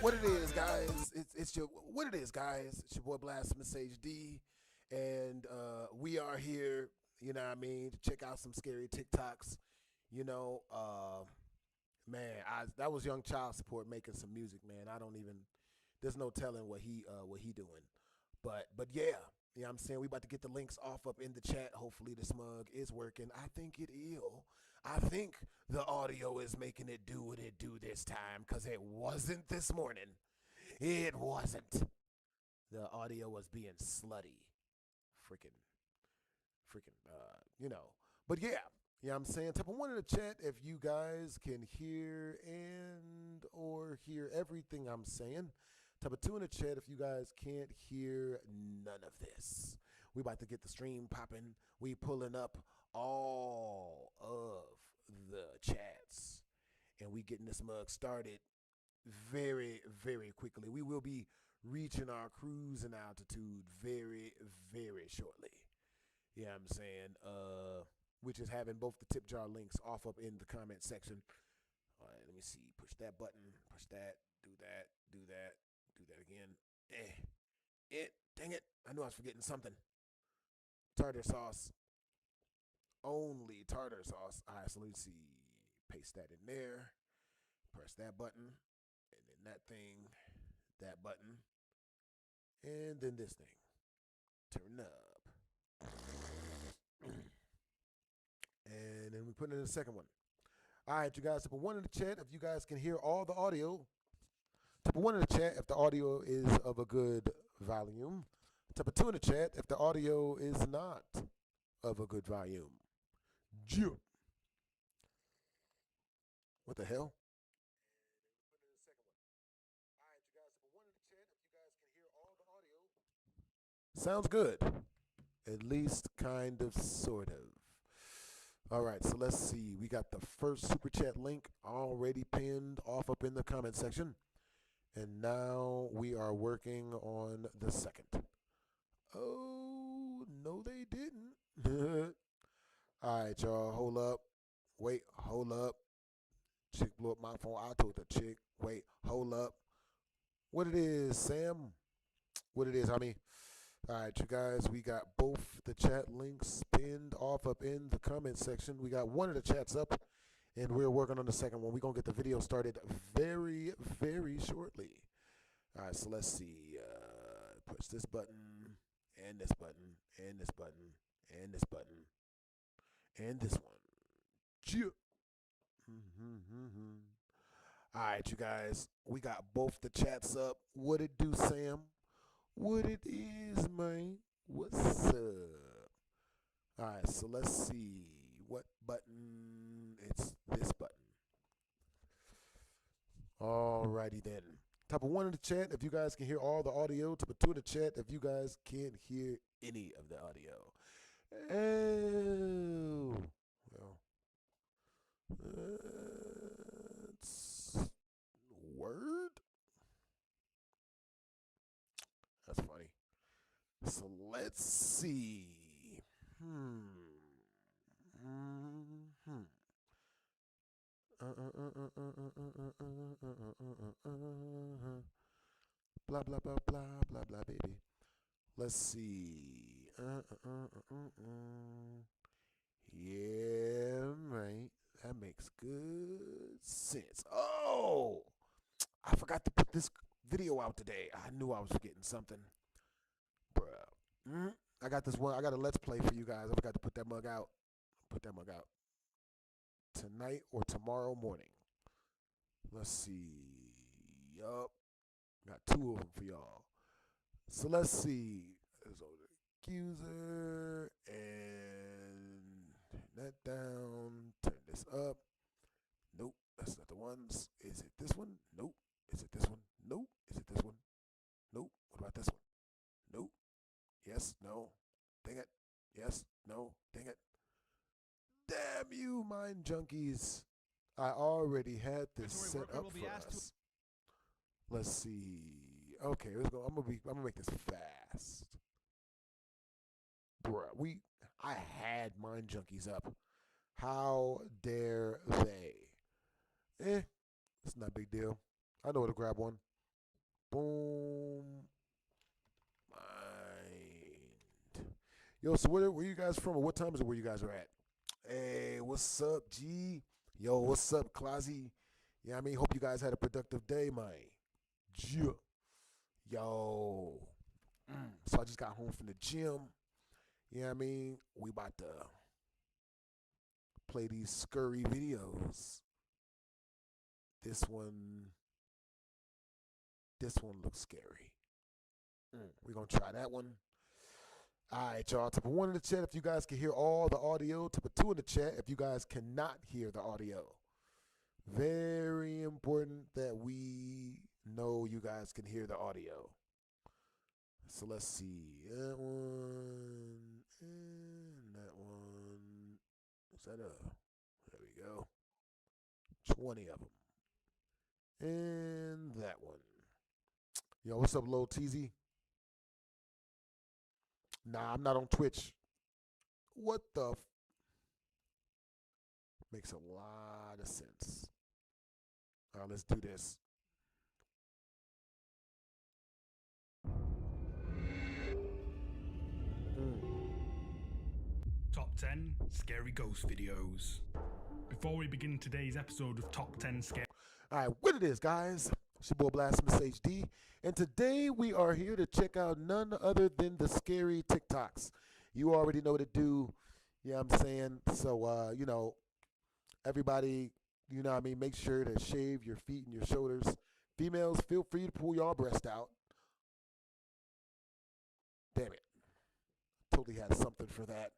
What it is, guys? It's your what it is, guys. It's your boy Blasphemous HD, and we are here. You know what I mean? To check out some scary TikToks. You know, man, that was Young Child Support making some music, man. I don't even. There's no telling what he doing, but yeah. Yeah, I'm saying we about to get the links off up in the chat. Hopefully the smug is working. I think it ill. I think the audio is making it do what it do this time because it wasn't this morning. It wasn't. The audio was being slutty. Freaking, you know. But yeah, yeah, I'm saying type of one in the chat if you guys can hear and or hear everything I'm saying. Type of two in the chat if you guys can't hear none of this. We about to get the stream popping. We pulling up all of the chats and we getting this mug started very, very quickly. We will be reaching our cruising altitude very, very shortly. Yeah, I'm saying, which is having both the tip jar links off up in the comment section. All right, let me see. Push that button. Push that. Do that. Do that. Do that again. Dang it. I knew I was forgetting something. Tartar sauce. Only tartar sauce. All right, so let's see. Paste that in there. Press that button. And then that thing. That button. And then this thing. Turn up. And then we put in the second one. All right, you guys, put one in the chat if you guys can hear all the audio. Put one in the chat if the audio is of a good volume. Put two in the chat if the audio is not of a good volume. What the hell? Sounds good. At least kind of, sort of. All right, so let's see. We got the first super chat link already pinned off up in the comment section. And now we are working on the second. Oh, no, they didn't. All right, y'all, hold up. Wait, hold up. Chick blew up my phone. I told the chick, wait, hold up. What it is, Sam? What it is, homie? All right, you guys, we got both the chat links pinned off up in the comment section. We got one of the chats up, and we're working on the second one. We're going to get the video started very, very shortly. All right, so let's see. Push this button, and this button, and this button, and this button, and this one. All right, you guys, we got both the chats up. What it do, Sam? What it is, man? What's up? All right, so let's see. What button? It's this button. Alrighty then. Type of one in the chat if you guys can hear all the audio. Type of two in the chat if you guys can't hear any of the audio. Oh, well, it's word. That's funny. So let's see. Blah blah blah blah blah blah, baby. Let's see. Yeah, right. That makes good sense. Oh, I forgot to put this video out today. I knew I was forgetting something, bruh. I got this one. I got a let's play for you guys. I forgot to put that mug out. Put that mug out tonight or tomorrow morning. Let's see. Yup. Got two of them for y'all. So let's see. There's the accuser and turn that down. Turn this up. Nope, that's not the ones. Is it this one? Nope. Is it this one? Nope. Is it this one? Nope. What about this one? Nope. Yes. No. Dang it. Yes. No. Dang it. Damn you, mind junkies. I already had this set up for us. Let's see. Okay, let's go. I'm gonna make this fast. Bruh, I had mind junkies up. How dare they? It's not a big deal. I know how to grab one. Boom. Mind. Yo, so where you guys from, or what time is it where you guys are at? Hey, what's up, G? Yo, what's up, Clazy? Yeah, I mean, hope you guys had a productive day, man. Yeah. Yo. So I just got home from the gym. Yeah, I mean, we about to play these scurry videos. This one looks scary. We're gonna try that one. All right, y'all. Type 1 in the chat if you guys can hear all the audio. Type 2 in the chat if you guys cannot hear the audio. Very important that we know you guys can hear the audio. So let's see. That one and that one. Is that a? There we go. 20 of them. And that one. Yo, what's up, Lil Teasy? Nah, I'm not on Twitch. What the? Makes a lot of sense. All right, let's do this. Top 10 Scary Ghost Videos. Before we begin today's episode of Top 10 Scary... All right, what it is, guys? It's your boy Blasphemous HD, and today we are here to check out none other than the scary TikToks. You already know what to do. Yeah, I'm saying. So, you know, everybody, you know what I mean, make sure to shave your feet and your shoulders. Females, feel free to pull your breast out. Damn it. Totally had something for that.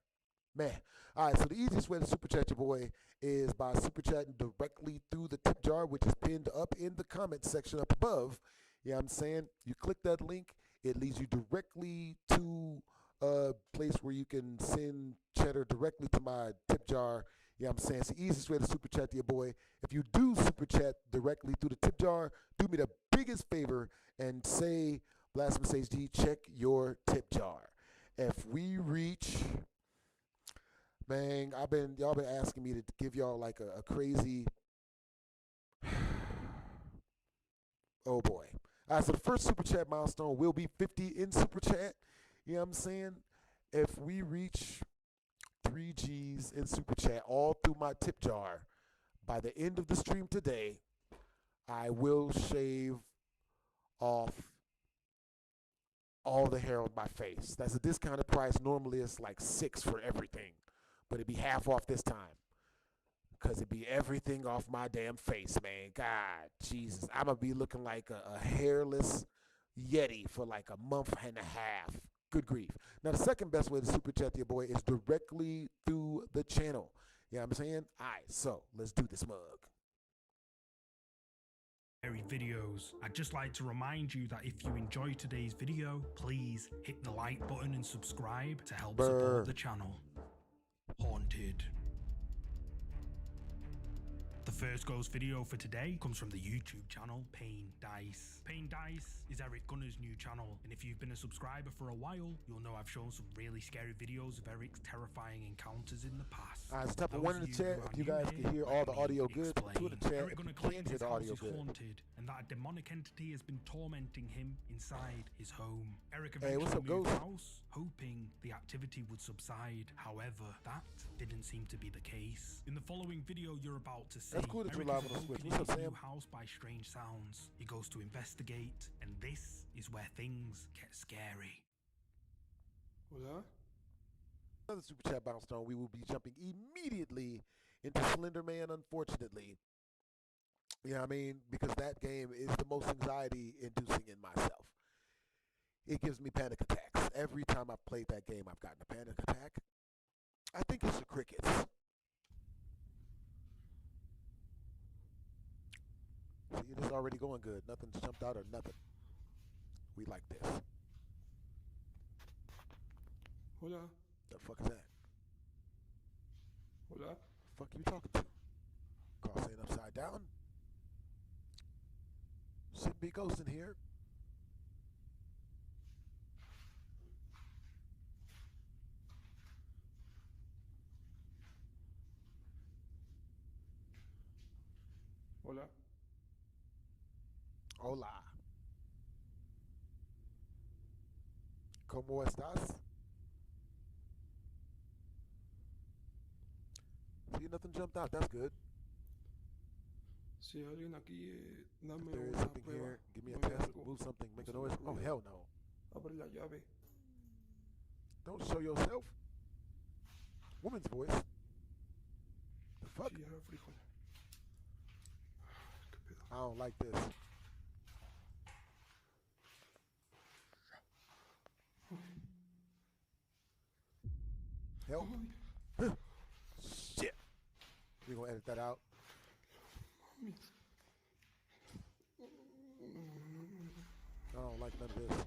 Man. All right, so the easiest way to super chat your boy is by super chatting directly through the tip jar, which is pinned up in the comment section up above. Yeah, I'm saying you click that link, it leads you directly to a place where you can send cheddar directly to my tip jar. Yeah, I'm saying it's the easiest way to super chat to your boy. If you do super chat directly through the tip jar, do me the biggest favor and say, Blasphemous HD, check your tip jar. If we reach... Man, y'all been asking me to give y'all like a crazy. Oh boy! All right, so the first super chat milestone will be 50 in super chat. You know what I'm saying? If we reach 3 G's in super chat all through my tip jar by the end of the stream today, I will shave off all the hair on my face. That's a discounted price. Normally it's like $6 for everything. But it'd be half off this time. Because it'd be everything off my damn face, man. God, Jesus. I'm going to be looking like a hairless Yeti for like a month and a half. Good grief. Now, the second best way to super chat your boy is directly through the channel. You know what I'm saying? All right, so let's do this mug. Videos. I'd just like to remind you that if you enjoy today's video, please hit the like button and subscribe to help support the channel. Haunted. The first ghost video for today comes from the YouTube channel Pain Dice. Pain Dice is Eric Gunner's new channel, and if you've been a subscriber for a while, you'll know I've shown some really scary videos of Eric's terrifying encounters in the past. Alright, so type of 1 in the chat if you guys can hear all the audio good. 2 in the chat if you can't hear the audio good. Haunted, and that a demonic entity has been tormenting him inside his home. Eric Hey, what's eventually up, moved Ghost? house, hoping the activity would subside. However, that didn't seem to be the case. In the following video you're about to see, That's cool that you're Eric live is on the Switch. awoken What's up, in his new Sam? house by strange sounds. He goes to investigate, and this is where things get scary. Hola. Another super chat bounce on. We will be jumping immediately into Slender Man, unfortunately. You know what I mean? Because that game is the most anxiety inducing in myself. It gives me panic attacks. Every time I've played that game, I've gotten a panic attack. I think it's the crickets. See, it is already going good. Nothing's jumped out or nothing. We like this. Hola. The fuck is that? Hola. The fuck you talking to? Carl saying upside down? Shouldn't be ghosting here. Hola. Hola. ¿Cómo estás? See, nothing jumped out. That's good. Si hay alguien aquí, dame If there is una something prueba. here, give me a Mueve test. algo. Move something. Make a Hacer noise. Oh, ruido. hell no. Abre la llave. Don't show yourself. Woman's voice. The fuck? Sí, era frijol. ¿Qué pedo? I don't like this. Help. Ay, Shit. We gonna edit that out. I don't like none of this.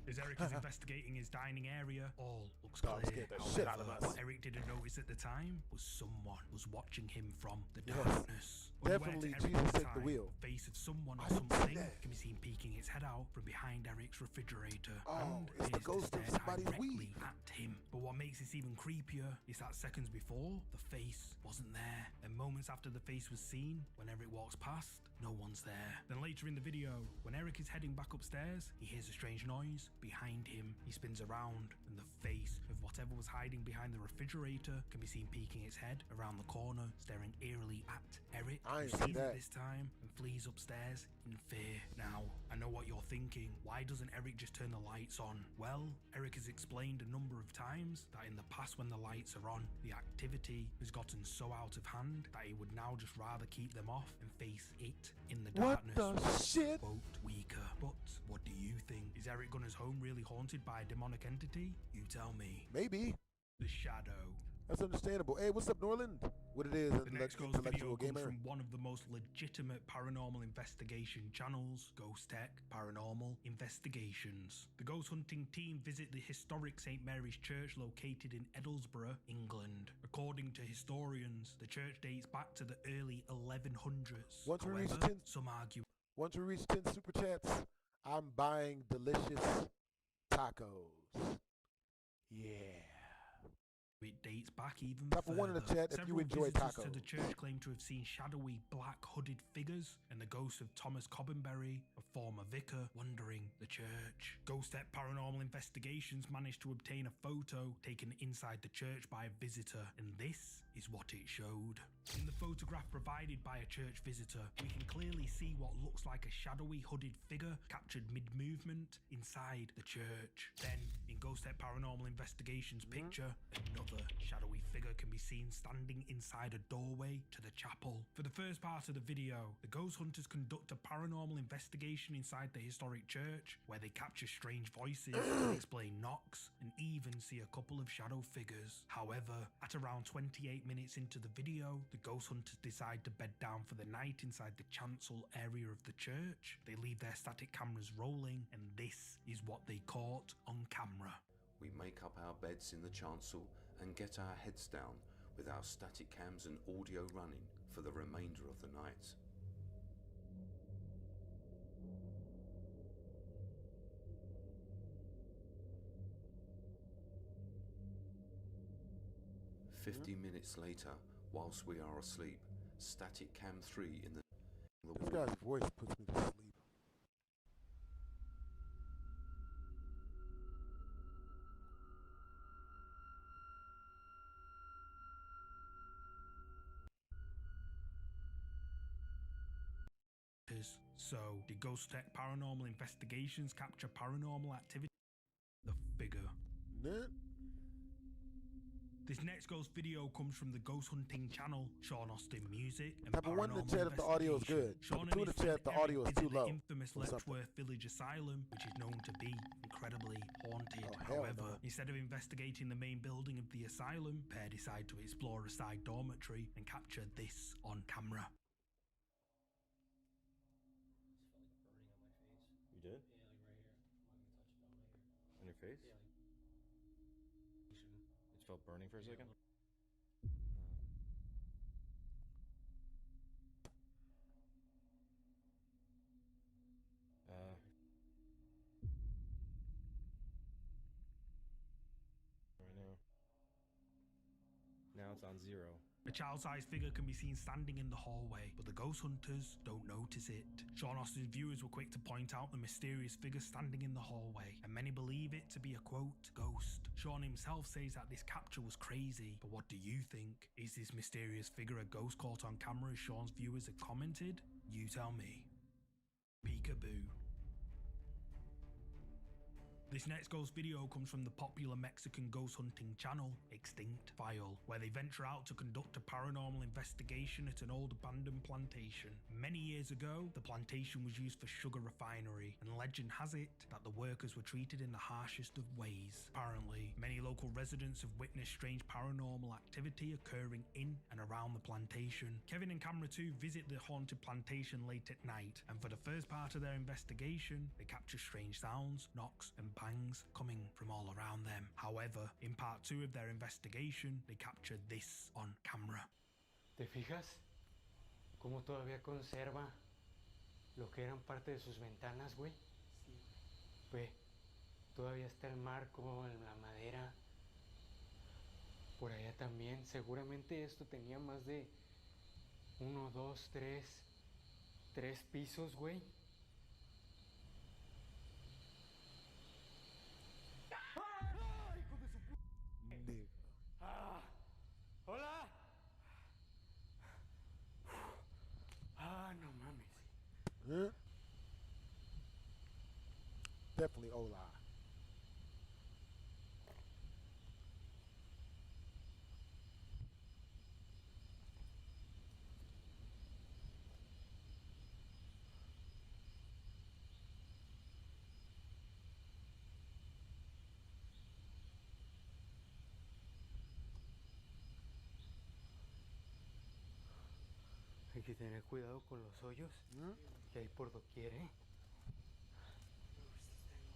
As Eric is investigating his dining area, all looks Dog clear. scared the shit out of However, us. what Eric didn't notice at the time was someone was watching him from the Yes. darkness. Definitely Unaware to Jesus Eric at take the time, wheel. The face of someone or I didn't see something that. can be seen peeking its head out from behind Eric's refrigerator. Oh, and it's the appears to ghost of stare somebody's directly weed. at him. But what makes this even creepier is that seconds before, the face wasn't there. And moments after the face was seen, when Eric walks past, no one's there. Then later in the video, when Eric is heading back upstairs, he hears a strange noise behind him. He spins around, and the face of whatever was hiding behind the refrigerator can be seen peeking its head around the corner, staring eerily at Eric, I who ain't see sees it that. this time and flees upstairs in fear. Now, I know what you're thinking. Why doesn't Eric just turn the lights on? Well, Eric has explained a number of times that in the past when the lights are on, the activity has gotten so out of hand that he would now just rather keep them off and face it in the What darkness. the shit? Quote, weaker. But what do you think? Is Eric Gunner's home really haunted by a demonic entity? You tell me. Maybe. The Shadow. That's understandable. Hey, what's up, Norland? What it is, The next Ghost video intellectual comes gamer. from one of the most legitimate paranormal investigation channels, Ghost Tech Paranormal Investigations. The ghost hunting team visit the historic St. Mary's Church located in Edlesborough, England. According to historians, the church dates back to the early 1100s. Once we reach However, 10 some argue Once we reach 10 super chats, I'm buying delicious tacos. Yeah. it dates back even Type of one in the further. chat if you Several enjoy visitors to tacos. the church claim to have seen shadowy black hooded figures and the ghost of Thomas Cobbenberry, a former vicar, wandering the church. Ghost Tech Paranormal Investigations managed to obtain a photo taken inside the church by a visitor, and this is what it showed. In the photograph provided by a church visitor, we can clearly see what looks like a shadowy hooded figure captured mid-movement inside the church. Then, in Ghost Tech Paranormal Investigations picture, another shadowy figure can be seen standing inside a doorway to the chapel. For the first part of the video, the ghost hunters conduct a paranormal investigation inside the historic church, where they capture strange voices, explain knocks, and even see a couple of shadow figures. However, at around 28 minutes into the video, the ghost hunters decide to bed down for the night inside the chancel area of the church. They leave their static cameras rolling, and this is what they caught on camera. We make up our beds in the chancel and get our heads down with our static cams and audio running for the remainder of the night. "50 minutes later, whilst we are asleep, static cam 3 in the This guy's voice puts me to sleep. So, did Ghost Tech Paranormal Investigations capture paranormal activity? The figure. Nah. This next ghost video comes from the Ghost Hunting channel, Sean Austin Music, and Type of one in the Paranormal chat if the audio is Investigation. good. Sean Type of and two in his the chat friend if the Eric audio is visit too the low infamous or something. Letchworth Village Asylum, which is known to be incredibly haunted. Oh, hell However, no. instead of investigating the main building of the asylum, pair decide to explore a side dormitory and capture this on camera. You did? On your face? It felt burning for a second? Right now. Now it's on 0. A child-sized figure can be seen standing in the hallway, but the ghost hunters don't notice it. Sean Austin's viewers were quick to point out the mysterious figure standing in the hallway, and many believe it to be a quote, ghost. Sean himself says that this capture was crazy, but what do you think? Is this mysterious figure a ghost caught on camera as Sean's viewers have commented? You tell me. Peekaboo. This next ghost video comes from the popular Mexican ghost hunting channel, Extinct File, where they venture out to conduct a paranormal investigation at an old abandoned plantation. Many years ago, the plantation was used for sugar refinery, and legend has it that the workers were treated in the harshest of ways. Apparently, many local residents have witnessed strange paranormal activity occurring in and around the plantation. Kevin and Camera 2 visit the haunted plantation late at night, and for the first part of their investigation, they capture strange sounds, knocks, and bangs coming from all around them. However, in part 2 of their investigation, they captured this on camera. ¿Te fijas? Cómo todavía conserva lo que eran parte de sus ventanas, güey. Sí. Ve, todavía está el marco, la madera. Por allá también. Seguramente esto tenía más de 1, 2, 3 pisos, güey. ¡Hola! No mames. Huh? Definitely hola. Hay que tener cuidado con los hoyos que hay por doquier, ¿eh?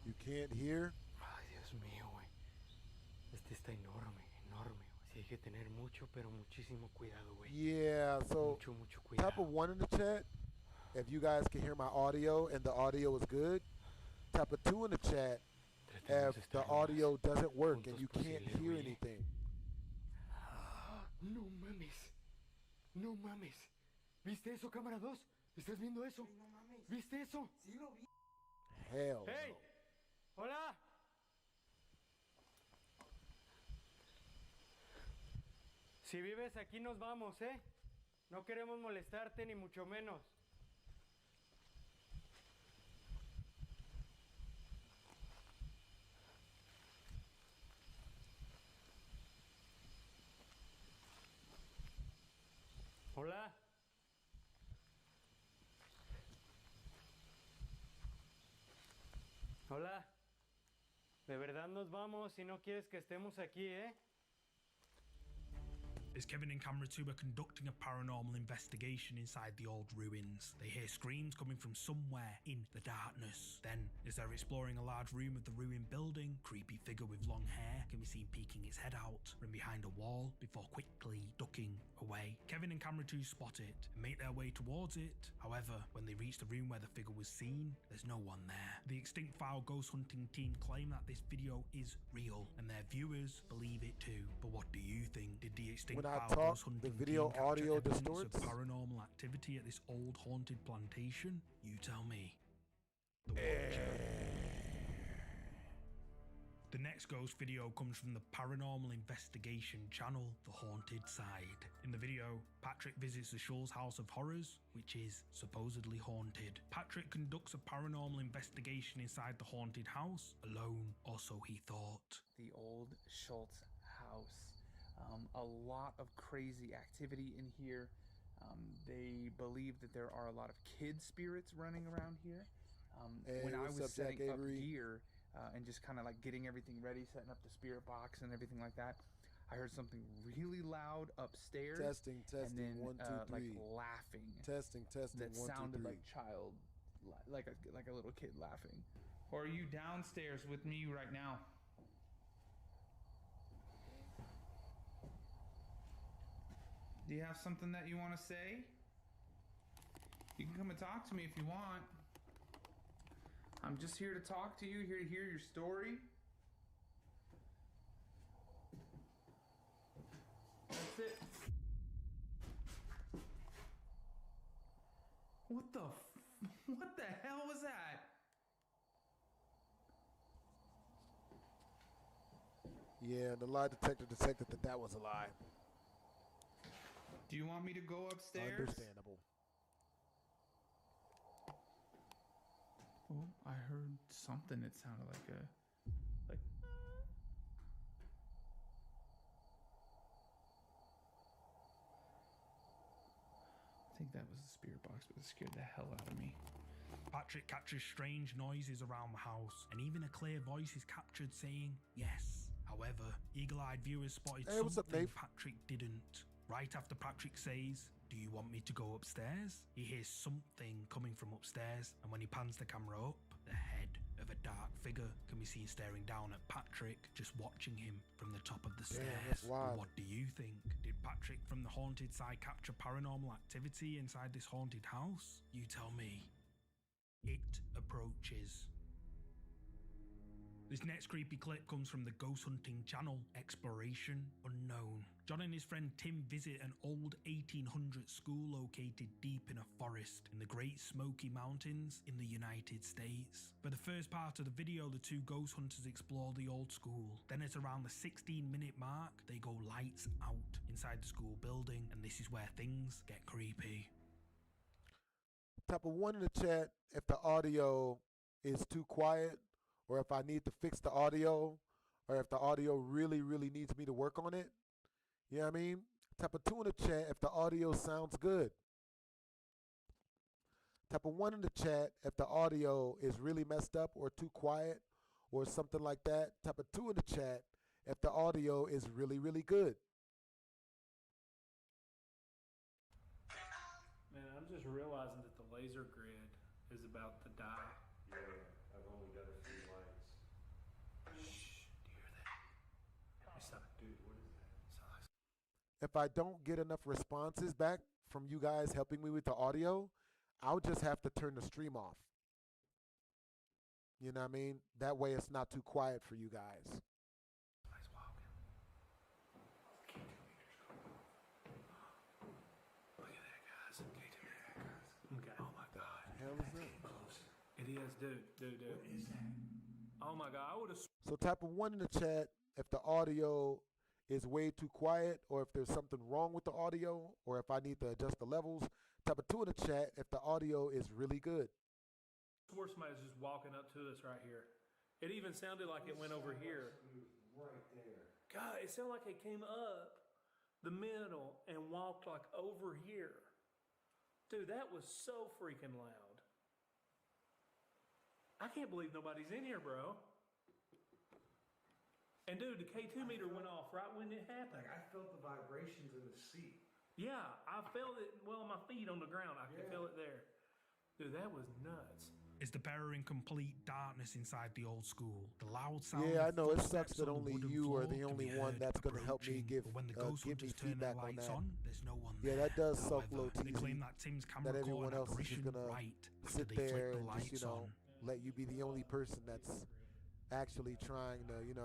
You can't hear? Ay, Dios mío, güey. Este está enorme, enorme, güey. Sí, hay que tener mucho, pero muchísimo cuidado, güey. Yeah, so Mucho cuidado. type a 1 in the chat if you guys can hear my audio and the audio is good. Type a 2 in the chat Tratemos de if the estar lo audio más doesn't work and juntos you can't posible, hear güey. anything. No mames. No mames. ¿Viste eso, cámara 2? ¿Estás viendo eso? No mames. ¿Viste eso? Sí, lo vi. Hell ¡Hey! no. ¡Hola! Si vives aquí nos vamos, ¿eh? No queremos molestarte ni mucho menos. Hola. Hola. De verdad nos vamos si no quieres que estemos aquí, ¿eh? As Kevin and Camera 2 are conducting a paranormal investigation inside the old ruins, they hear screams coming from somewhere in the darkness. Then, as they're exploring a large room of the ruined building, a creepy figure with long hair can be seen peeking its head out from behind a wall before quickly ducking away. Kevin and Camera 2 spot it and make their way towards it. However, when they reach the room where the figure was seen, there's no one there. The Extinct File ghost hunting team claim that this video is real and their viewers believe it too. But what do you think? Did the Extinct When I File talk, ghost hunting the video team capture audio evidence distorts? of paranormal activity at this old haunted plantation? You tell me. The Watcher. The next ghost video comes from the Paranormal Investigation channel, The Haunted Side. In the video, Patrick visits the Schultz House of Horrors, which is supposedly haunted. Patrick conducts a paranormal investigation inside the haunted house, alone, or so he thought. The old Schultz house. A lot of crazy activity in here. They believe that there are a lot of kid spirits running around here. When I was setting up gear and just kind of like getting everything ready, setting up the spirit box and everything like that, I heard something really loud upstairs. Testing, and then 1, 2, 3. like laughing. Testing, That 1, 2, 3. sounded like like a little kid laughing. Or are you downstairs with me right now? Do you have something that you want to say? You can come and talk to me if you want. I'm just here to talk to you, here to hear your story. That's it. What the what the hell was that? Yeah, the lie detector detected that that was a lie. Do you want me to go upstairs? Understandable. Oh, I heard something. It sounded like a like. I think that was the spirit box, but it scared the hell out of me. Patrick captures strange noises around the house, and even a clear voice is captured saying yes. However, eagle-eyed viewers spotted Hey, what's up, something Nate? Patrick didn't. Right after Patrick says, "Do you want me to go upstairs?" he hears something coming from upstairs, and when he pans the camera up, the head of a dark figure can be seen staring down at Patrick, just watching him from the top of the Damn, stairs. that's wild. What do you think? Did Patrick from the haunted side capture paranormal activity inside this haunted house? You tell me. It approaches. This next creepy clip comes from the ghost hunting channel, Exploration Unknown. John and his friend Tim visit an old 1800s school located deep in a forest in the Great Smoky Mountains in the United States. For the first part of the video, the two ghost hunters explore the old school. Then at around the 16-minute mark, they go lights out inside the school building, and this is where things get creepy. Type of one in the chat if the audio is too quiet, or if I need to fix the audio, or if the audio really, really needs me to work on it. You know what I mean? Type of two in the chat if the audio sounds good. Type of one in the chat if the audio is really messed up or too quiet or something like that. Type of two in the chat if the audio is really, really good. Man, I'm just realizing that the laser grid is about to die. Yeah, I've only got a few lights. Shh, do you hear that? Hey, stop it. Dude, what is that? Stop it. If I don't get enough responses back from you guys helping me with the audio, I'll just have to turn the stream off. You know what I mean? That way it's not too quiet for you guys. Somebody's walking. Look at that, guys. Okay. Oh my God. Hell is that? It is, dude. What is that? Oh my God. I would have. So type of one in the chat if the audio is way too quiet, or if there's something wrong with the audio, or if I need to adjust the levels. Type of two in the chat if the audio is really good. Swore somebody's just walking up to us right here. It even sounded like it went over here. Right there. God, it sounded like it came up the middle and walked like over here. Dude, that was so freaking loud. I can't believe nobody's in here, bro. And dude, the K2 meter went off right when it happened. Like, I felt the vibrations in the seat. Yeah, I felt it, well, my feet on the ground. I could feel it there. Dude, that was nuts. Is the bearer in complete darkness inside the old school? The loud sound Yeah, I of know it footsteps sucks that on the only wooden you are floor the can only be one heard that's going to help me approaching, give but when the ghost me hunters turn their feedback on lights that. on, there's no one Yeah, there. that does suck low However, they claim TZ. that Tim's camera That caught everyone an else is apparition just gonna right after sit they flicked there the and lights just, on. let you be the only person that's actually trying to, Yeah,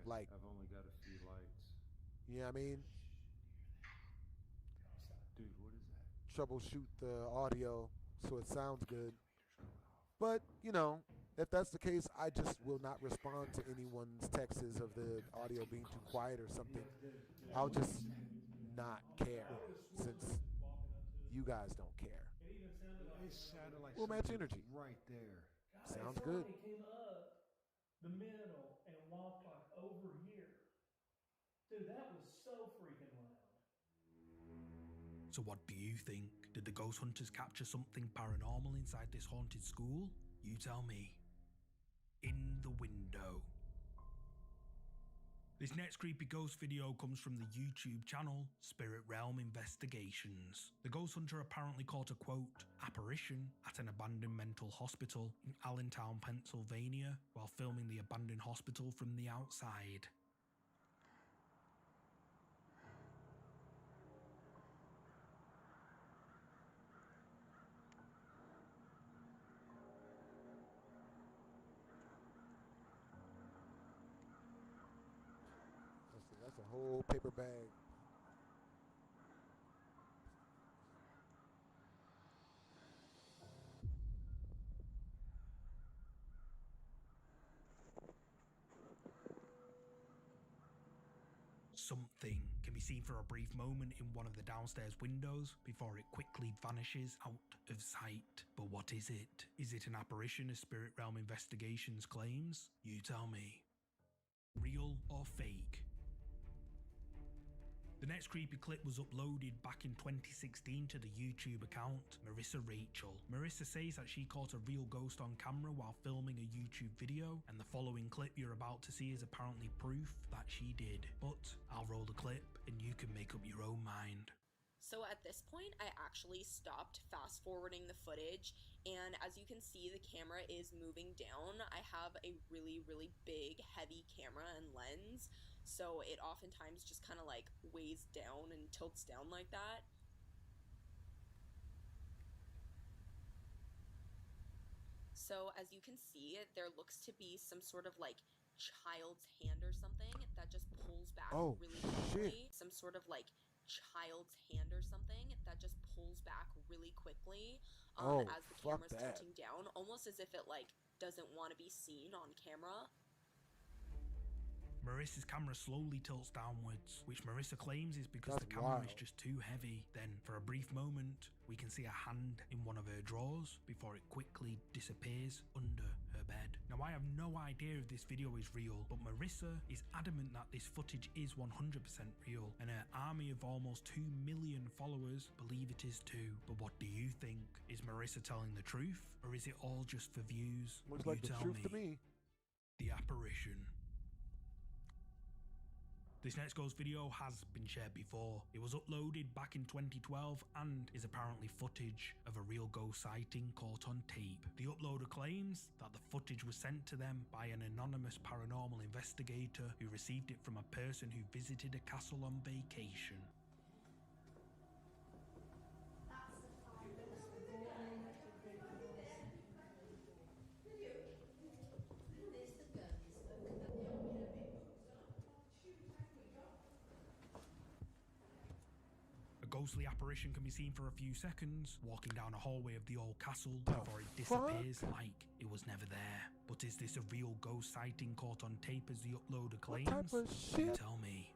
like, I've only got a few lights. you know what I mean? Dude, what is that? Troubleshoot the audio so it sounds good. But, if that's the case, I just will not respond to anyone's texts of the audio being too quiet or something. I'll just not care since you guys don't care. It sounded like We'll match something energy. right there. Sounds good. It came up the middle and walked like over here. Dude, that was so freaking loud. So what do you think? Did the ghost hunters capture something paranormal inside this haunted school? You tell me. In the window. This next creepy ghost video comes from the YouTube channel Spirit Realm Investigations. The ghost hunter apparently caught a quote, apparition at an abandoned mental hospital in Allentown, Pennsylvania, while filming the abandoned hospital from the outside. That's a whole paper bag. something can be seen for a brief moment in one of the downstairs windows before it quickly vanishes out of sight. But what is it? Is it an apparition as Spirit Realm Investigations claims? You tell me. Real or fake? The next creepy clip was uploaded back in 2016 to the YouTube account Marissa Rachel. Marissa says that she caught a real ghost on camera while filming a YouTube video, and the following clip you're about to see is apparently proof that she did. But I'll roll the clip and you can make up your own mind. So at this point, I actually stopped fast forwarding the footage, and as you can see, the camera is moving down. I have a really, really big, heavy camera and lens, so it oftentimes just kind of like weighs down and tilts down like that. So as you can see, there looks to be some sort of like child's hand or something that just pulls back really quickly. Some sort of like child's hand or something that just pulls back really quickly as the camera's tilting down, almost as if it like doesn't want to be seen on camera. Marissa's camera slowly tilts downwards, which Marissa claims is because the camera is just too heavy. Then, for a brief moment, we can see a hand in one of her drawers before it quickly disappears under her bed. Now, I have no idea if this video is real, but Marissa is adamant that this footage is 100% real, and her army of almost 2 million followers believe it is too. But what do you think? Is Marissa telling the truth, or is it all just for views? Looks like the truth to me. The apparition. This next ghost video has been shared before. It was uploaded back in 2012 and is apparently footage of a real ghost sighting caught on tape. The uploader claims that the footage was sent to them by an anonymous paranormal investigator who received it from a person who visited a castle on vacation. A ghostly apparition can be seen for a few seconds, walking down a hallway of the old castle before it disappears like it was never there. But is this a real ghost sighting caught on tape as the uploader claims? What type of shit? You tell me.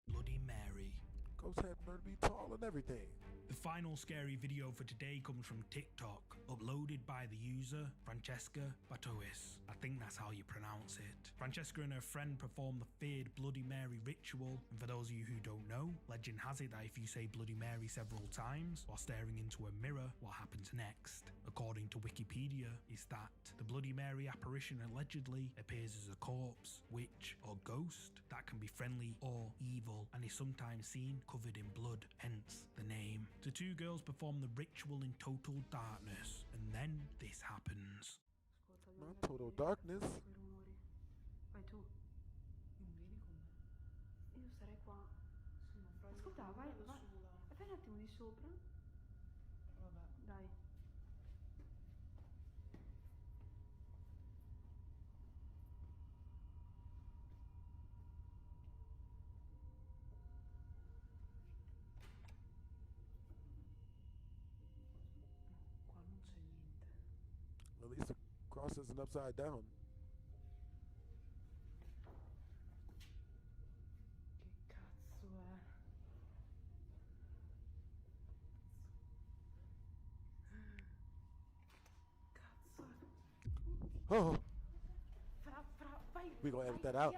Bloody Mary. Ghost had to be tall and everything. The final scary video for today comes from TikTok, uploaded by the user Francesca Batois. I think that's how you pronounce it. Francesca and her friend perform the feared Bloody Mary ritual, and for those of you who don't know, legend has it that if you say Bloody Mary several times while staring into a mirror, what happens next, according to Wikipedia, is that the Bloody Mary apparition allegedly appears as a corpse, witch, or ghost that can be friendly or evil, and is sometimes seen covered in blood, hence the name. The two girls perform the ritual in total darkness, and then this happens. Not total darkness. Vai tu. Non vieni con me. Io starei qua. Ascolta, vai un attimo di sopra. Vabbè. Dai. Qua non c'è niente. At least the cross isn't upside down. Che cazzo è? Cazzo. Oh, Vai. we gonna edit that out.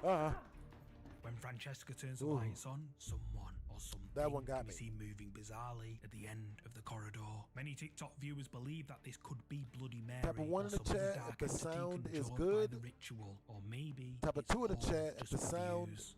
When Francesca turns the lights on, someone or something That one got can be me. seen moving bizarrely at the end of the corridor. Many TikTok viewers believe that this could be Bloody Mary Type of one or in the some other chat dark if the entity sound is controlled good. by the ritual, or maybe Type of it's two in the all chat if just the for sound views.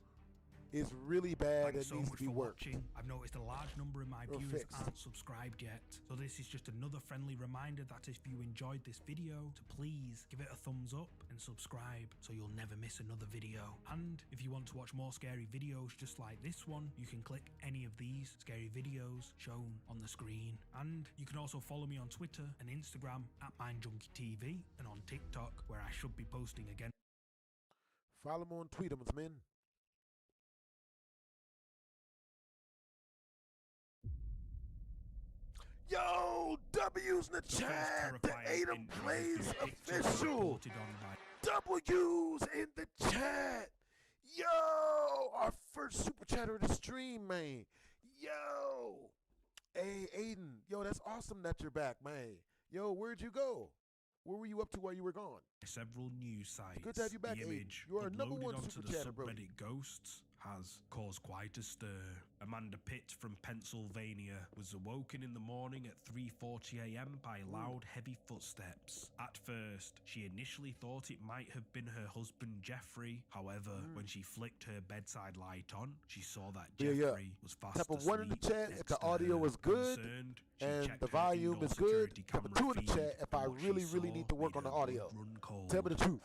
is really bad. Thanks It so needs much to be for worked. watching. I've noticed a large number of my Or viewers fixed. aren't subscribed yet. So this is just another friendly reminder that if you enjoyed this video, to please give it a thumbs up and subscribe so you'll never miss another video. And if you want to watch more scary videos just like this one, you can click any of these scary videos shown on the screen. And you can also follow me on Twitter and Instagram at MindJunkieTV, and on TikTok, where I should be posting again. Follow them on Tweetums, man. Yo, W's in the chat. The Atom Plays official. W's in the chat. Yo, our first super chatter of the stream, man. Yo, hey Aiden, yo, that's awesome that you're back, man. Yo, where'd you go? Where were you up to while you were gone? Several news sites. Good to have you back, the Aiden. image You are our number uploaded one onto super the chatter, bro. subreddit Ghosts has caused quite a stir. Amanda Pitt from Pennsylvania was awoken in the morning at 3:40 a.m. by loud, heavy footsteps. At first, she initially thought it might have been her husband Jeffrey. However, when she flicked her bedside light on, she saw that Jeffrey was fast Type of one in the asleep chat next if the to audio her. is good Concerned, she and checked the her volume indoor is good. security Type of camera two in the feed, chat if I and what she really need to saw work on made the her audio. blood run cold. Tell me the truth.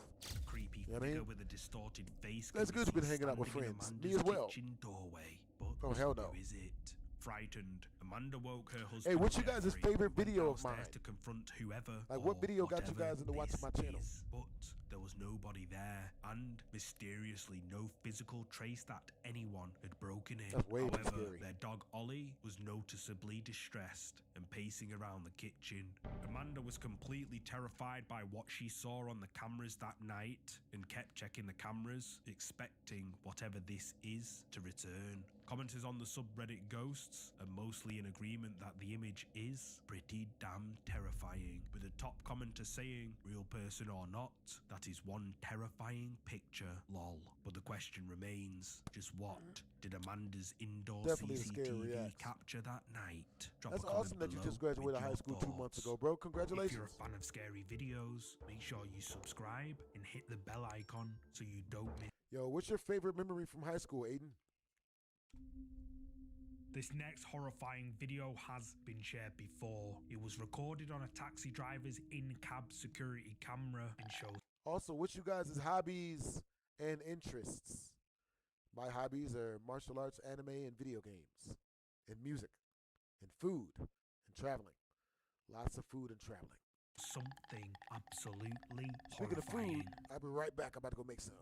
Creepy You know what I figure mean? with a distorted face. That's can be good you've been seen hanging out with standing in friends. Me Amanda's as well. kitchen doorway. But Oh, hell no. who is it? Frightened, Amanda woke her husband. Hey, what's you guys' Jeffrey, favorite who went video of downstairs mine? to confront whoever. Like, what or video got you whatever guys into watching my this channel? is. But there was nobody there, and mysteriously no physical trace that anyone had broken in. That's way too However, scary. their dog Ollie was noticeably distressed and pacing around the kitchen. Amanda was completely terrified by what she saw on the cameras that night and kept checking the cameras, expecting whatever this is to return. Commenters on the subreddit Ghosts are mostly in agreement that the image is pretty damn terrifying, with a top commenter saying, real person or not, that is one terrifying picture, lol. But the question remains, just what did Amanda's indoor Definitely a scary CCTV reaction. capture that night? Drop That's a comment awesome that you below just graduated with high your school 2 months thoughts. ago, bro. If you're Congratulations. a fan of scary videos, make sure you subscribe and hit the bell icon so you don't miss. Yo, what's your favorite memory from high school, Aiden? This next horrifying video has been shared before. It was recorded on a taxi driver's in-cab security camera and shows. Also, what's you guys' hobbies and interests? My hobbies are martial arts, anime, and video games, and music, and food, and traveling. Lots of food and traveling. Something absolutely Speaking of horrifying. food, I'll be right back. I'm about to go make some.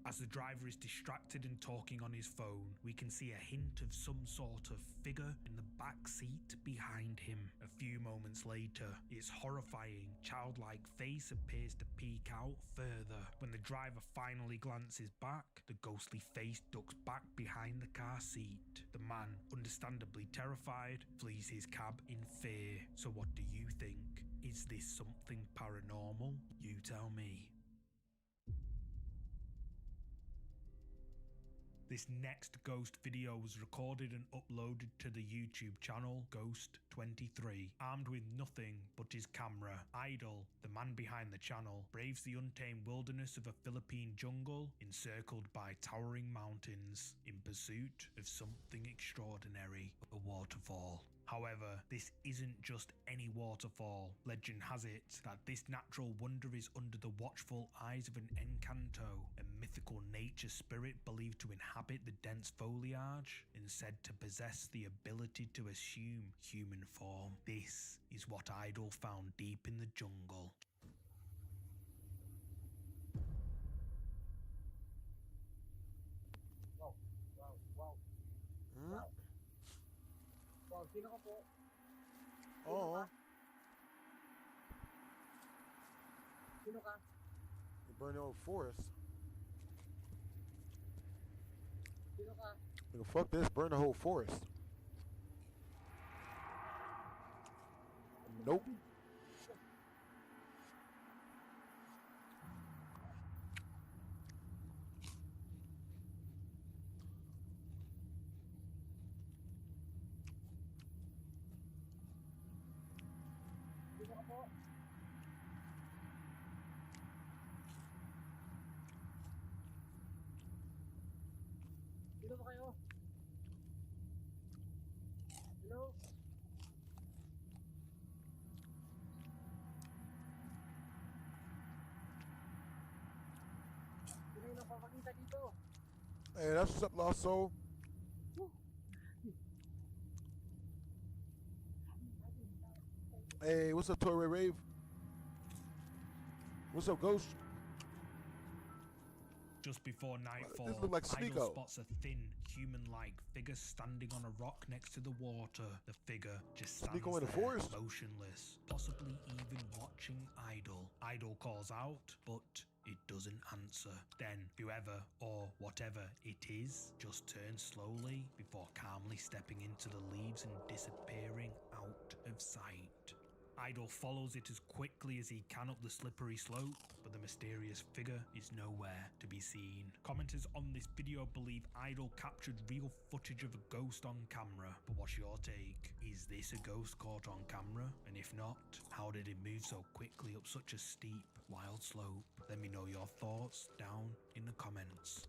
As the driver is distracted and talking on his phone, we can see a hint of some sort of figure in the back seat behind him. A few moments later, its horrifying, childlike face appears to peek out further. When the driver finally glances back, the ghostly face ducks back behind the car seat. The man, understandably terrified, flees his cab in fear. So what do you think? Is this something paranormal? You tell me. This next ghost video was recorded and uploaded to the YouTube channel Ghost23. Armed with nothing but his camera, Idol, the man behind the channel, braves the untamed wilderness of a Philippine jungle encircled by towering mountains in pursuit of something extraordinary, a waterfall. However, this isn't just any waterfall. Legend has it that this natural wonder is under the watchful eyes of an Encanto, a mythical nature spirit believed to inhabit the dense foliage and said to possess the ability to assume human form. This is what Idol found deep in the jungle. Oo. Sino ka? You burn the old forest. Sino ka? Nigga, fuck this. Burn the whole forest. Nope. Sino ka po? Sino ba kayo? Hello? Hey, that's what's up, Lost Soul. Hey, what's up, Torre Rave? What's up, Ghost? Just before nightfall, This look like Idol Sneeko. spots a thin, human-like figure standing on a rock next to the water. The figure just stands Sneeko in the there, forest? motionless, possibly even watching Idol. Idol calls out, but it doesn't answer. Then whoever or whatever it is just turns slowly before calmly stepping into the leaves and disappearing out of sight. Idol follows it as quickly as he can up the slippery slope, but the mysterious figure is nowhere to be seen. Commenters on this video believe Idol captured real footage of a ghost on camera, but what's your take? Is this a ghost caught on camera? And if not, how did it move so quickly up such a steep, wild slope? Let me know your thoughts down in the comments.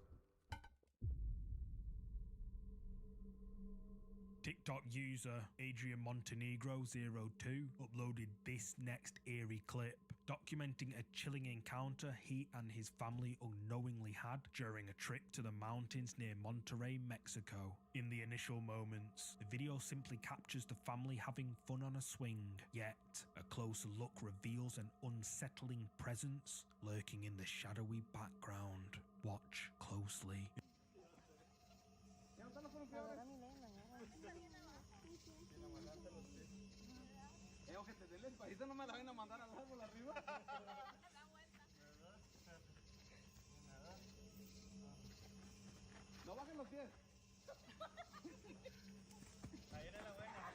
TikTok user Adrian Montenegro02 uploaded this next eerie clip, documenting a chilling encounter he and his family unknowingly had during a trip to the mountains near Monterrey, Mexico. In the initial moments, the video simply captures the family having fun on a swing, yet a closer look reveals an unsettling presence lurking in the shadowy background. Watch closely. Ojete, del país no me la van a mandar al árbol arriba. No bajen los pies. Ahí era la buena.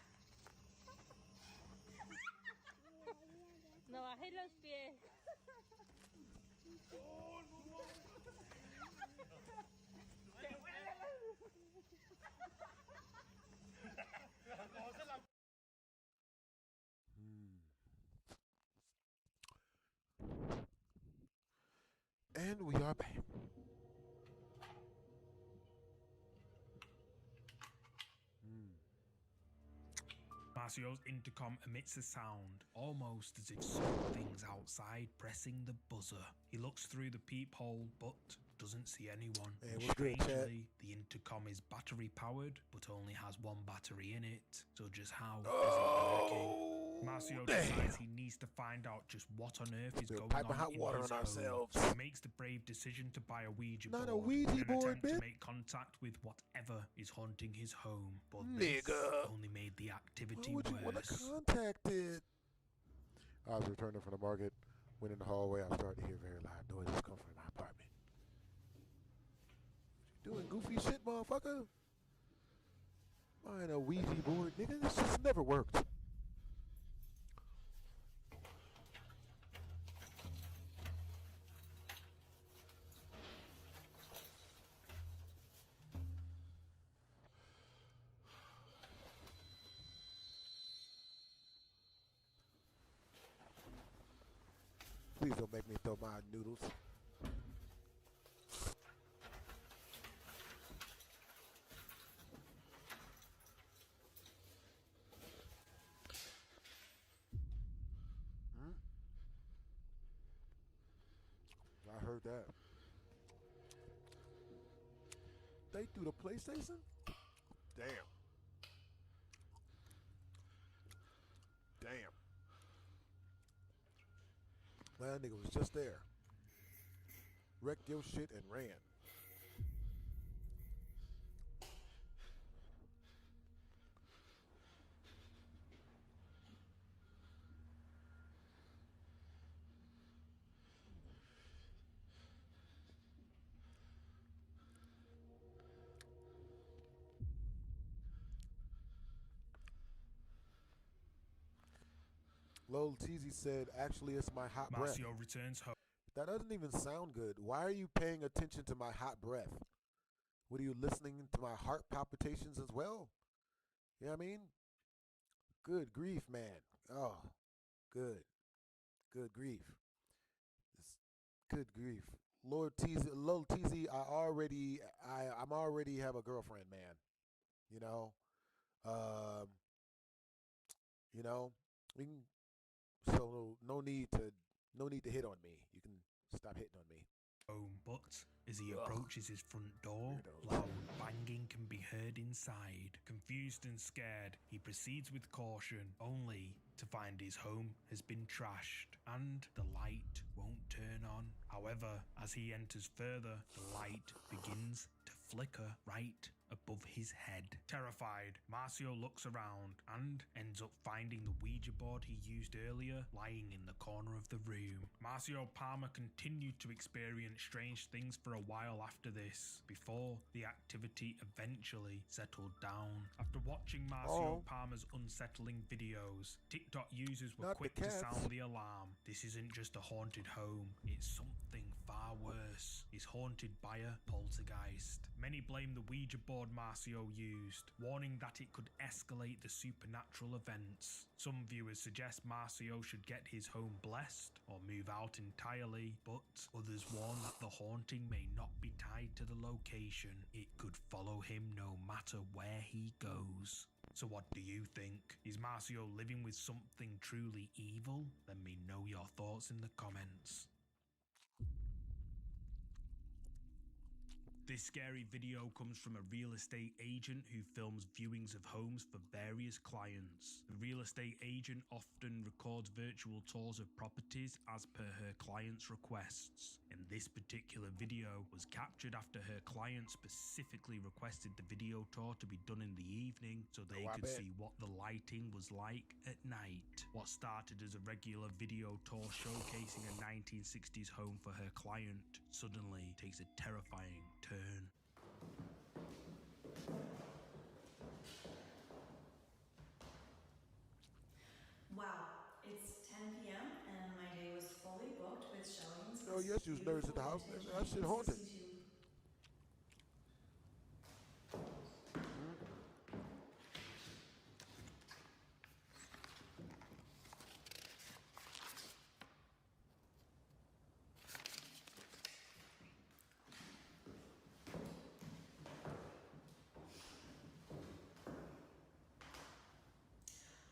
No bajen los pies. Oh, no. And we are back. Marcio's intercom emits a sound, almost as if something's outside pressing the buzzer. He looks through the peephole, but doesn't see anyone. Hey, what's good, chat? Strangely, the intercom is battery powered, but only has one battery in it. So just how is it working? Marcio decides he needs to find out just what on earth is going piping on hot in water his on home. ourselves. So he makes the brave decision to buy a Ouija Not board. a Ouija in an board, attempt to bitch. make contact with whatever is haunting his home. But this Nigga. only made the activity Why would you want to worse. contact it? I was returning from the market, went in the hallway. I started to hear very loud noises come from my apartment. What you doing, goofy shit, motherfucker? Buying a Ouija board, nigga. This just never worked. Please don't make me throw my noodles. I heard that. They threw the PlayStation? Damn. Damn. That nigga was just there. Wrecked your shit and ran. Lil Teasy said, actually, it's my hot breath. Marcio returns home. That doesn't even sound good. Why are you paying attention to my hot breath? What are you listening to my heart palpitations as well? You know what I mean? Good grief, man. Oh, good. Good grief. Good grief. Lord Teasy, Lil Teasy, I'm already have a girlfriend, man. You know? We can, so no need to hit on me. You can stop hitting on me. home, but as he approaches his front door, loud banging can be heard inside. Confused and scared, he proceeds with caution, only to find his home has been trashed and the light won't turn on. However, as he enters further, the light begins to flicker right above his head. Terrified, Marcio looks around and ends up finding the Ouija board he used earlier lying in the corner of the room. Marcio Palmer continued to experience strange things for a while after this, before the activity eventually settled down. After watching Marcio Palmer's unsettling videos, TikTok users were quick to sound the alarm. This isn't just a haunted home, it's something far worse. It's haunted by a poltergeist. Many blame the Ouija board Marcio used, warning that it could escalate the supernatural events. Some viewers suggest Marcio should get his home blessed or move out entirely, but others warn that the haunting may not be tied to the location. It could follow him no matter where he goes. So what do you think? Is Marcio living with something truly evil? Let me know your thoughts in the comments. This scary video comes from a real estate agent who films viewings of homes for various clients. The real estate agent often records virtual tours of properties as per her client's requests. And this particular video was captured after her client specifically requested the video tour to be done in the evening so they could see what the lighting was like at night. What started as a regular video tour showcasing a 1960s home for her client suddenly takes a terrifying turn. Wow, it's 10 p.m. and my day was fully booked with showings. Oh yes, you was nervous at the house. That shit haunted.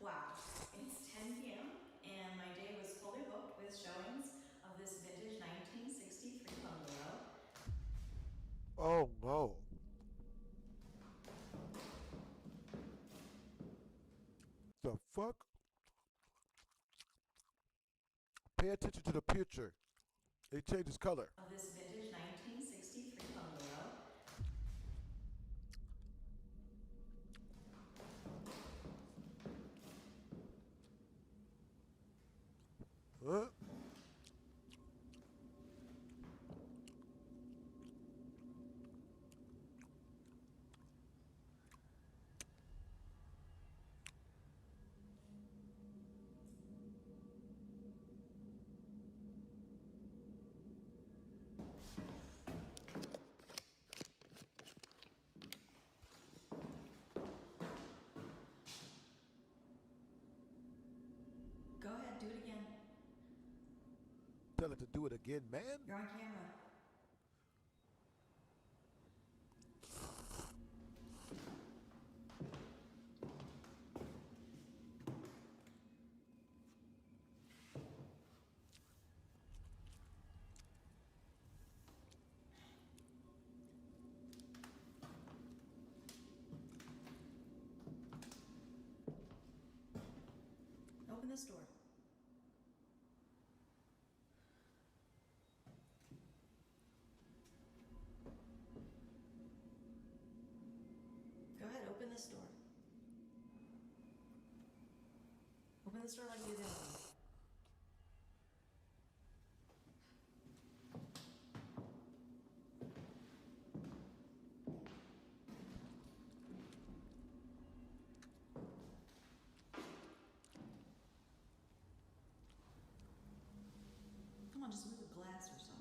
Wow, it's 10 p.m. and my day was fully booked with showings of this vintage 1963 bungalow. Oh no. The fuck? Pay attention to the picture. It changes color. Of this vintage 1963 bungalow. Huh? Go ahead, do it again. Tell it to do it again, man. You're on camera. Open this door. Go ahead, open this door. Open this door like you did. Come on, just move the glass or something.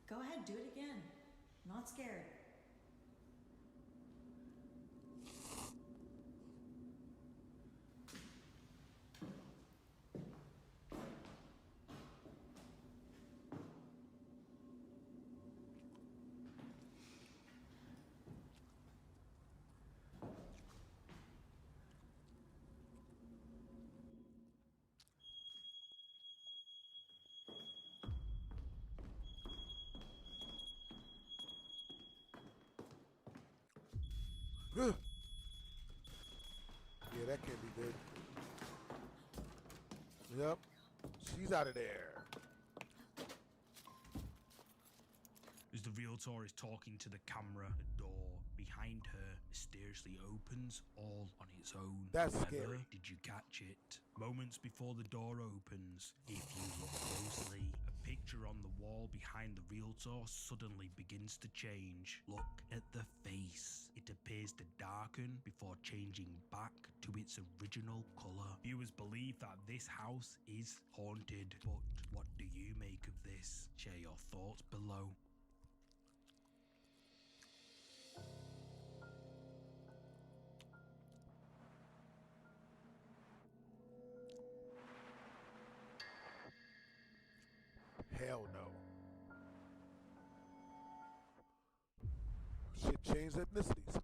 Go ahead, do it again. I'm not scared. good. Yep. She's out of there. As the realtor is talking to the camera, a door behind her mysteriously opens all on its own. That's However, scary. did you catch it? Moments before the door opens, if you look closely, a picture on the wall behind the realtor suddenly begins to change. Look at the face. It appears to darken before changing back to its original color. Viewers believe that this house is haunted, but what do you make of this? Share your thoughts below. Hell no. Shit changed ethnicities.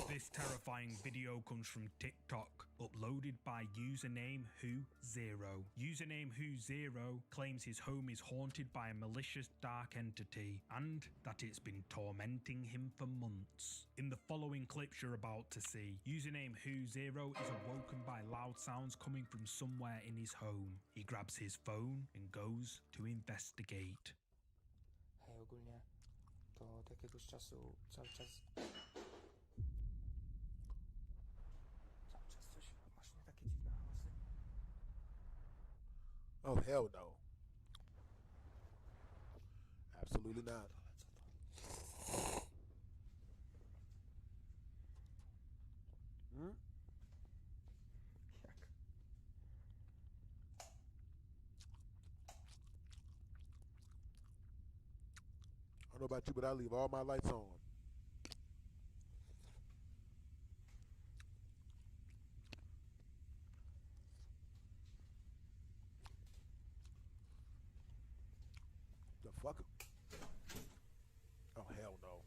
This terrifying video comes from TikTok, uploaded by username Who0. Username Who0 claims his home is haunted by a malicious dark entity and that it's been tormenting him for months. In the following clips you're about to see, username Who0 is awoken by loud sounds coming from somewhere in his home. He grabs his phone and goes to investigate. Hej ogólnie, to od jakiegoś czasu cały czas coś masz nie takie dziwne hałasy. Oh, hell no. Absolutely not. Hmm? I don't know about you, but I leave all my lights on. The fuck? Oh, hell no.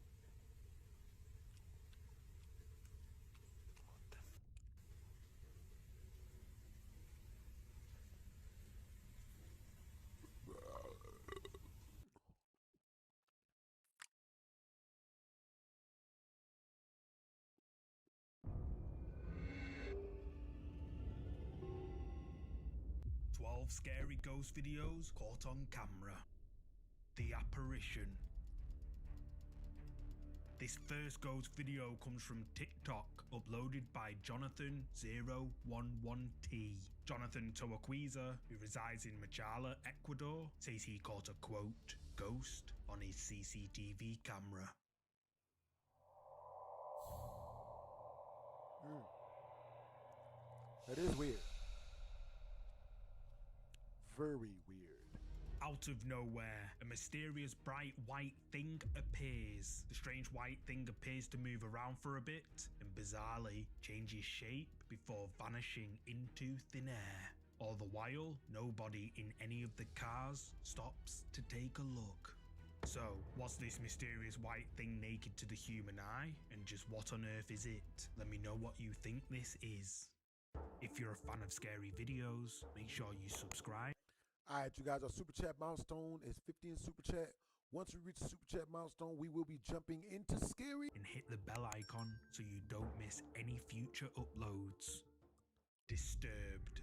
Scary ghost videos caught on camera. The apparition. This first ghost video comes from TikTok, uploaded by Jonathan011T. Jonathan Toaquiza, who resides in Machala, Ecuador, says he caught a quote, ghost on his CCTV camera. That is weird. Very weird. Out of nowhere, a mysterious bright white thing appears. The strange white thing appears to move around for a bit and bizarrely changes shape before vanishing into thin air. All the while, nobody in any of the cars stops to take a look. So, was this mysterious white thing naked to the human eye? And just what on earth is it? Let me know what you think this is. If you're a fan of scary videos, make sure you subscribe. Alright, you guys, our super chat milestone is 50 in super chat. Once we reach the super chat milestone, we will be jumping into scary. And hit the bell icon so you don't miss any future uploads. Disturbed.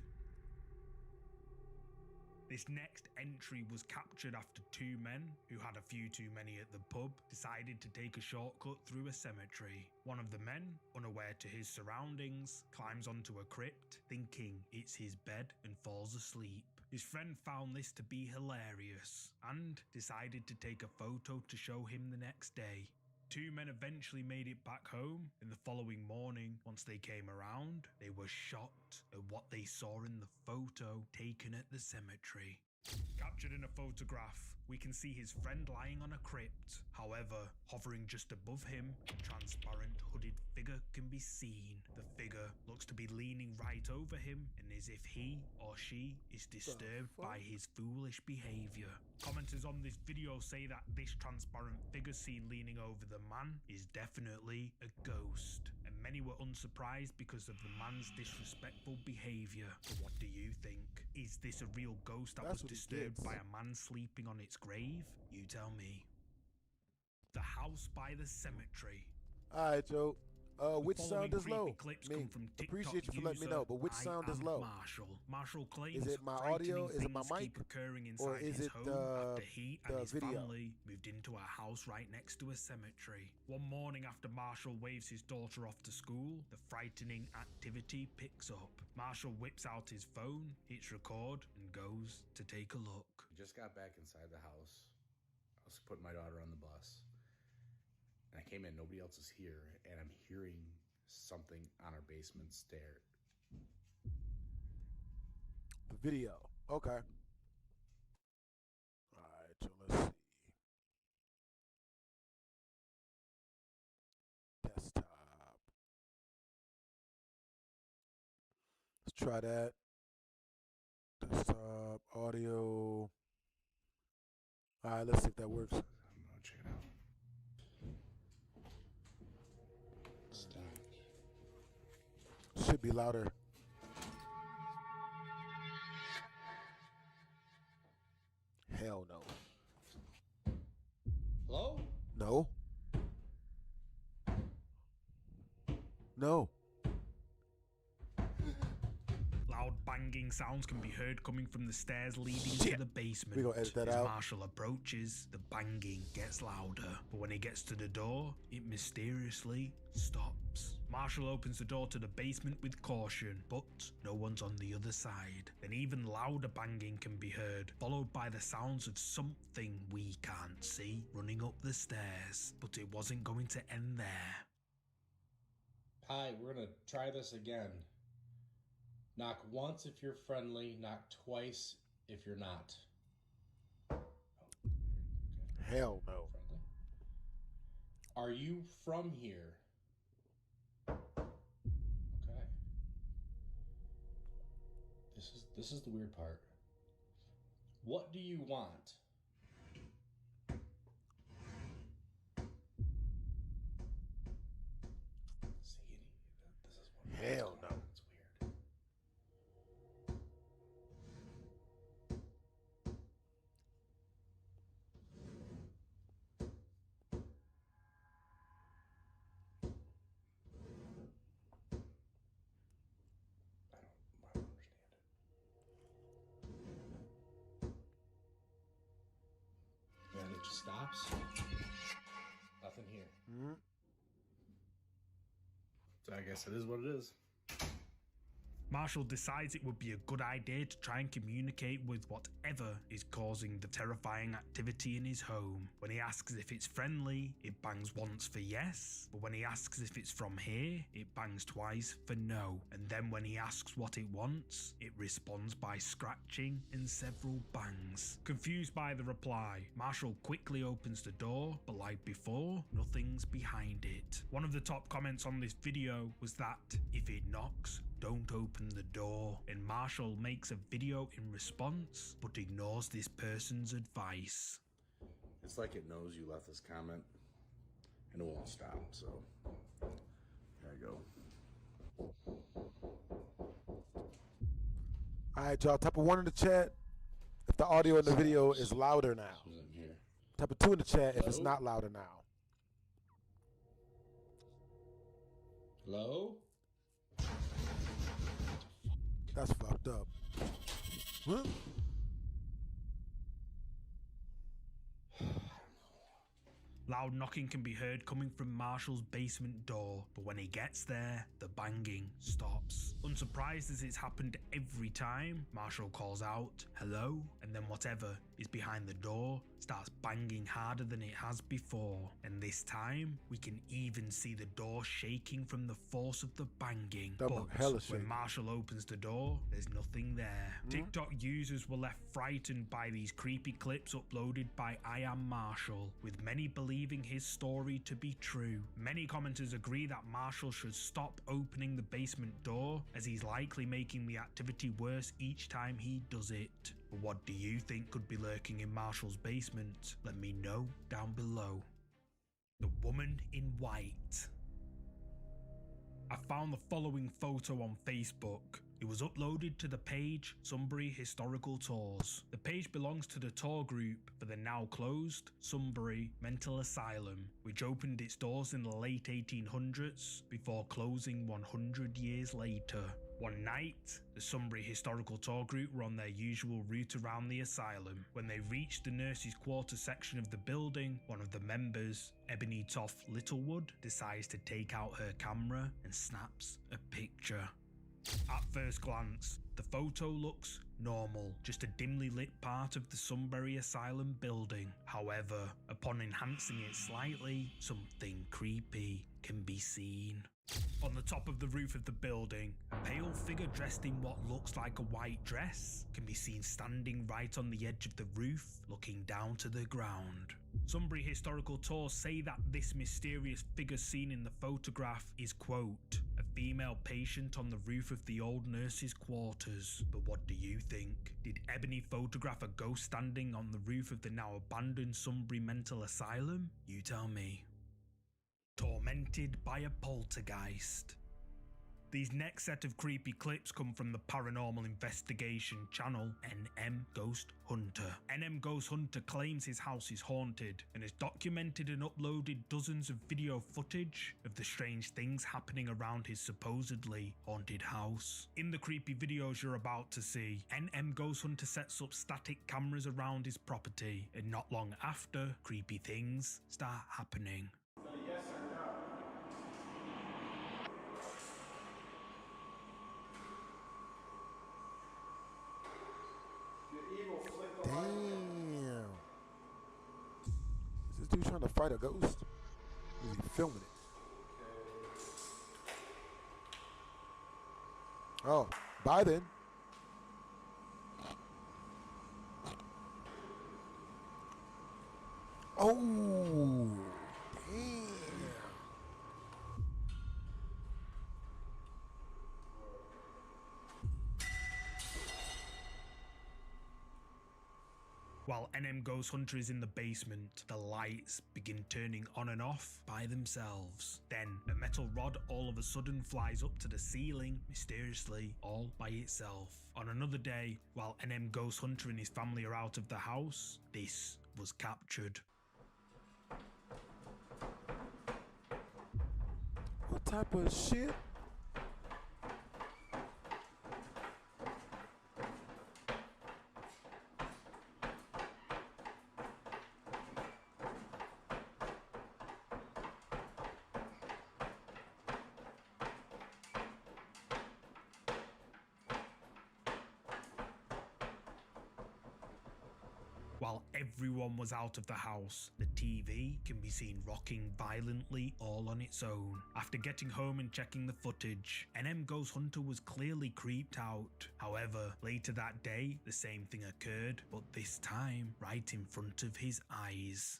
This next entry was captured after two men, who had a few too many at the pub, decided to take a shortcut through a cemetery. One of the men, unaware to his surroundings, climbs onto a crypt, thinking it's his bed, and falls asleep. His friend found this to be hilarious, and decided to take a photo to show him the next day. Two men eventually made it back home, and the following morning, once they came around, they were shocked at what they saw in the photo taken at the cemetery. Captured in a photograph, we can see his friend lying on a crypt. However, hovering just above him, a transparent hooded figure can be seen. The figure looks to be leaning right over him, and as if he or she is disturbed by his foolish behavior. Commenters on this video say that this transparent figure seen leaning over the man is definitely a ghost, and many were unsurprised because of the man's disrespectful behavior. But what do you think? Is this a real ghost that was disturbed by a man sleeping on its grave? You tell me. The house by the cemetery. Alright, Joe. Which sound is low? Clips I mean, come from TikTok appreciate you for letting me user know, but which sound is low? Marshall claims Is it my frightening audio? Is it my things mic? keep occurring Or inside is his it home the after he and his video? family moved into a house right next to a cemetery. One morning after Marshall waves his daughter off to school, the frightening activity picks up. Marshall whips out his phone, hits record, and goes to take a look. Just got back inside the house. I was putting my daughter on the bus. And I came in, nobody else is here, and I'm hearing something on our basement stair. The video. Okay. Alright, so let's see. Desktop. Let's try that. Desktop, audio. Alright, let's see if that works. I'm gonna check it out. Stop. Should be louder. Hell no. Hello? No. No. Loud banging sounds can be heard coming from the stairs leading Shit. to the basement. We gonna edit that As out. Marshall approaches, the banging gets louder, but when he gets to the door, it mysteriously stops. Marshall opens the door to the basement with caution, but no one's on the other side. Then even louder banging can be heard, followed by the sounds of something we can't see running up the stairs. But it wasn't going to end there. Hi, we're gonna try this again. Knock once if you're friendly, knock twice if you're not. Hell no. Friendly. Are you from here? Okay. This is the weird part. What do you want? Hell no. It's weird. I don't understand it. And it just stops. Nothing here. Mm-hmm. So I guess it is what it is. Marshall decides it would be a good idea to try and communicate with whatever is causing the terrifying activity in his home. When he asks if it's friendly, it bangs once for yes, but when he asks if it's from here, it bangs twice for no. And then when he asks what it wants, it responds by scratching and several bangs. Confused by the reply, Marshall quickly opens the door, but like before, nothing's behind it. One of the top comments on this video was that if it knocks, don't open the door, and Marshall makes a video in response, but ignores this person's advice. It's like it knows you left this comment, and it won't stop, so there you go. Alright, y'all. Type of 1 in the chat if the audio in the video is louder now. Here. Type of 2 in the chat if it's Hello? not louder now. Hello? That's fucked up. Huh? Loud knocking can be heard coming from Marshall's basement door, but when he gets there, the banging stops. Unsurprised as it's happened every time, Marshall calls out, hello, and then whatever is behind the door starts banging harder than it has before. And this time, we can even see the door shaking from the force of the banging. That But mug hella when shaking. Marshall opens the door, there's nothing there. TikTok users were left frightened by these creepy clips uploaded by I Am Marshall, with many believing his story to be true. Many commenters agree that Marshall should stop opening the basement door, as he's likely making the activity worse each time he does it. But what do you think could be lurking in Marshall's basement? Let me know down below. The woman in white. I found the following photo on Facebook. It was uploaded to the page Sunbury Historical Tours. The page belongs to the tour group for the now closed Sunbury Mental Asylum, which opened its doors in the late 1800s before closing 100 years later. One night, the Sunbury Historical Tour Group were on their usual route around the asylum. When they reached the nurses' quarter section of the building, one of the members, Ebony Toff Littlewood, decides to take out her camera and snaps a picture. At first glance, the photo looks normal, just a dimly lit part of the Sunbury Asylum building. However, upon enhancing it slightly, something creepy can be seen. On the top of the roof of the building, a pale figure dressed in what looks like a white dress can be seen standing right on the edge of the roof, looking down to the ground. Sunbury Historical Tours say that this mysterious figure seen in the photograph is, quote, a female patient on the roof of the old nurses' quarters. But what do you think? Did Ebony photograph a ghost standing on the roof of the now abandoned Sunbury Mental Asylum? You tell me. Tormented by a poltergeist. These next set of creepy clips come from the paranormal investigation channel NM Ghost Hunter. NM Ghost Hunter claims his house is haunted and has documented and uploaded dozens of video footage of the strange things happening around his supposedly haunted house. In the creepy videos you're about to see, NM Ghost Hunter sets up static cameras around his property, and not long after, creepy things start happening. Damn. Is this dude trying to fight a ghost? Or is he filming it? Oh, bye then. Oh, damn. While NM Ghost Hunter is in the basement, the lights begin turning on and off by themselves. Then, a metal rod all of a sudden flies up to the ceiling, mysteriously, all by itself. On another day, while NM Ghost Hunter and his family are out of the house, this was captured. What type of shit? While everyone was out of the house, the TV can be seen rocking violently all on its own. After getting home and checking the footage, NM Ghost Hunter was clearly creeped out. However, later that day, the same thing occurred, but this time right in front of his eyes.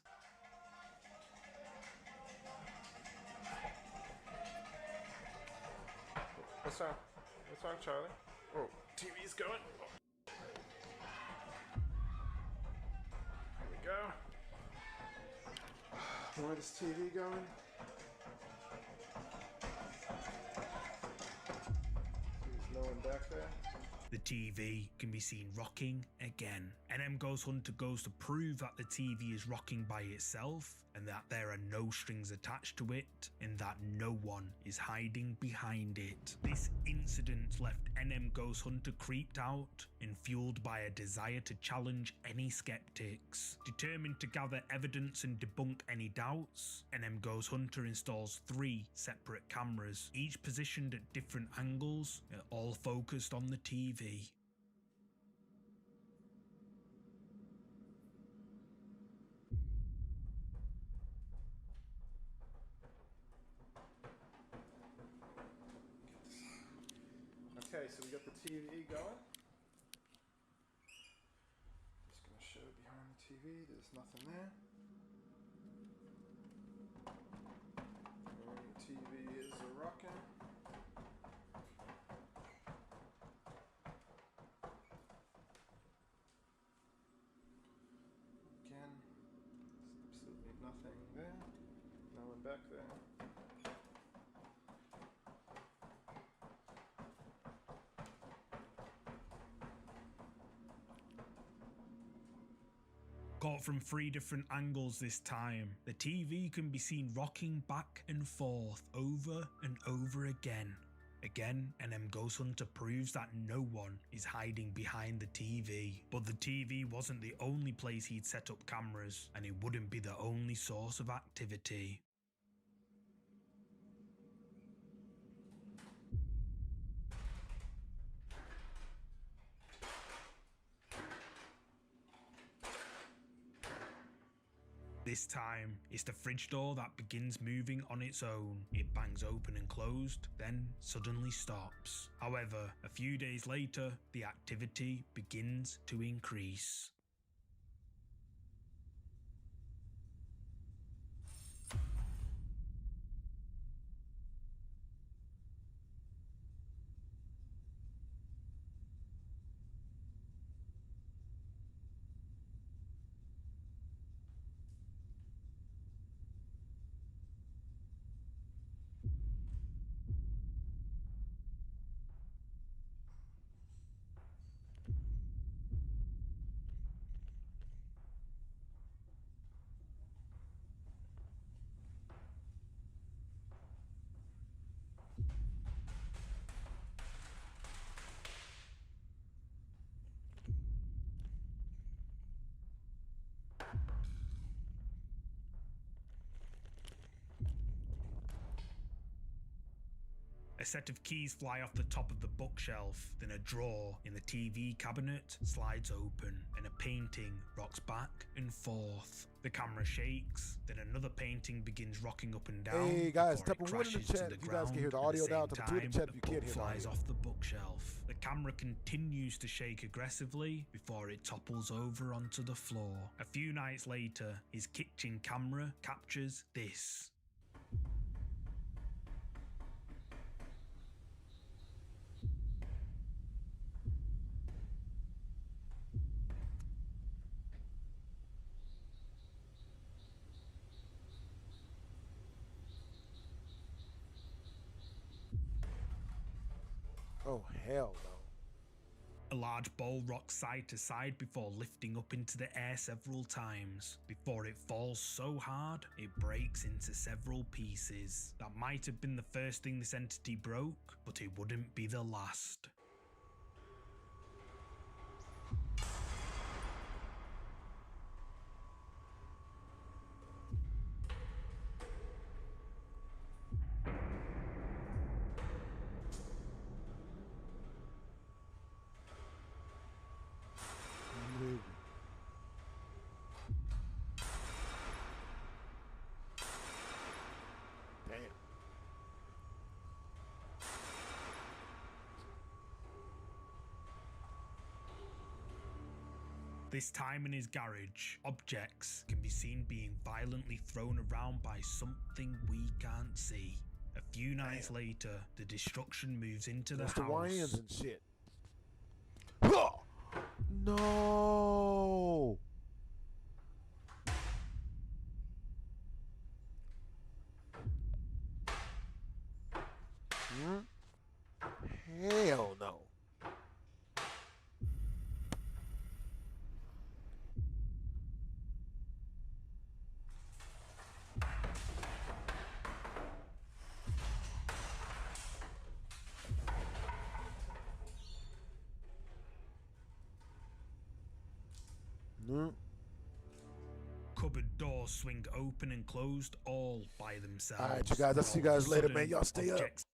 What's wrong? What's wrong, Charlie? Oh, TV's going. Here we go. More of this TV going. There's no one back there. The TV can be seen rocking again. NM Ghost Hunter goes to prove that the TV is rocking by itself and that there are no strings attached to it and that no one is hiding behind it. This incident left NM Ghost Hunter creeped out and fueled by a desire to challenge any skeptics. Determined to gather evidence and debunk any doubts, NM Ghost Hunter installs 3 separate cameras, each positioned at different angles, all focused on the TV. Okay, so we got the TV going. Just gonna show behind the TV, there's nothing there. And the TV is rocking. Again, there's absolutely nothing there. No one back there. Caught from 3 different angles this time, the TV can be seen rocking back and forth over and over again. Again, NM Ghost Hunter proves that no one is hiding behind the TV. But the TV wasn't the only place he'd set up cameras, and it wouldn't be the only source of activity. This time, it's the fridge door that begins moving on its own. It bangs open and closed, then suddenly stops. However, a few days later, the activity begins to increase. A set of keys fly off the top of the bookshelf, then a drawer in the TV cabinet slides open and a painting rocks back and forth. The camera shakes, then another painting begins rocking up and down. Hey guys, before type it of 1 in the crashes to chat the if you guys can hear the ground. audio At the down. same Type of 2 in the time, chat if you the can't book hear the flies audio. off the bookshelf. The camera continues to shake aggressively before it topples over onto the floor. A few nights later, his kitchen camera captures this. Oh, hell no. A large ball rocks side to side before lifting up into the air several times, before it falls so hard it breaks into several pieces. That might have been the first thing this entity broke, but it wouldn't be the last. Damn. This time in his garage, objects can be seen being violently thrown around by something we can't see. A few nights later, the destruction moves into the That's house. the Hawaiians and shit. No. Hell no. No. Cupboard doors swing open and closed all by themselves. All right, you guys. I'll see you All of a guys later, man. sudden, Y'all stay up. objects